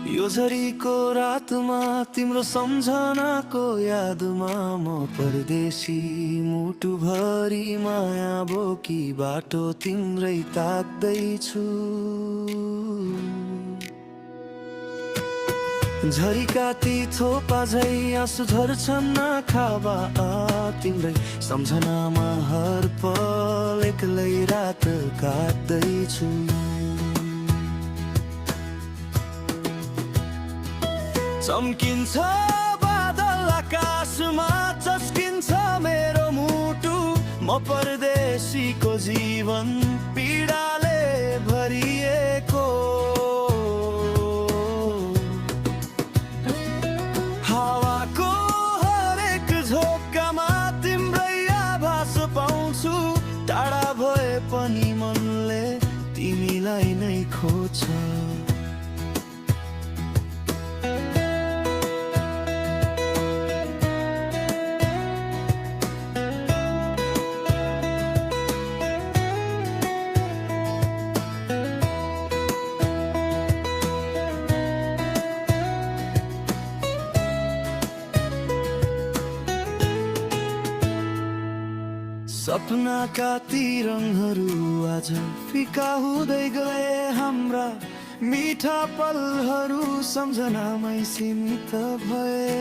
यो झरीको रातमा तिम्रो सम्झनाको यादमा म परदेशी मुटुभरि माया बोकी बाटो तिम्रै ताक्दैछु। झरीका ती थोपा झै आँसु झर्छन् आँखाबा तिम्रै सम्झनामा हर पल एक्लै रात काट्दैछु। चम्किन्छ बादल आकाशमा चस्किन्छ मेरो मुटु, म परदेशीको जीवन पीडाले भरिएको। हावाको हरेक झोक्कामा तिम्रै आभास पाउँछु, टाढा भए पनि मनले तिमीलाई नै खोज्छ। सपनाका ती रङहरू आज फिका हुँदै गए, हाम्रा मिठा पलहरू सम्झनामै सीमित भए।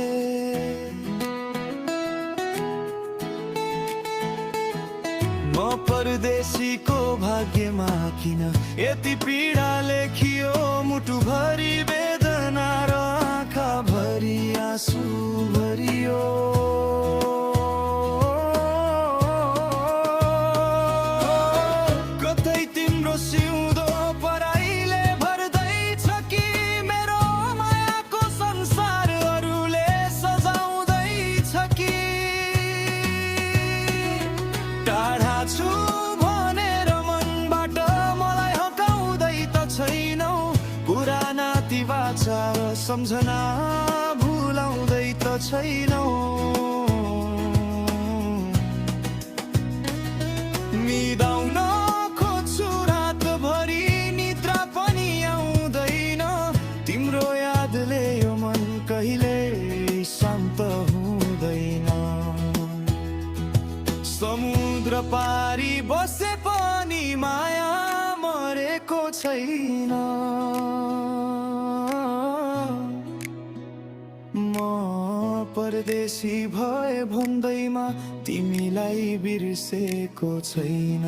म परदेशीको भाग्यमा किन यति पीडा लेखियो, मुटुभरि वेदना र आँखाभरि आँसु भरियो। सिउँदो पराइले भर्दैछ कि मेरो मायाको संसारहरूले सजाउँदैछ कि, टाढा छु भनेर मनबाट मलाई हकाउँदै त छैनौ, पुराना ती बाचा र सम्झना भुलाउँदै त छैनौ। मिदाउन तिम्रो यादले यो मन कहिले शान्त हुँदैन। समुद्र पारी बसे पनि माया मरेको छैन। म परदेशी भए भन्दैमा तिमीलाई बिर्सेको छैन।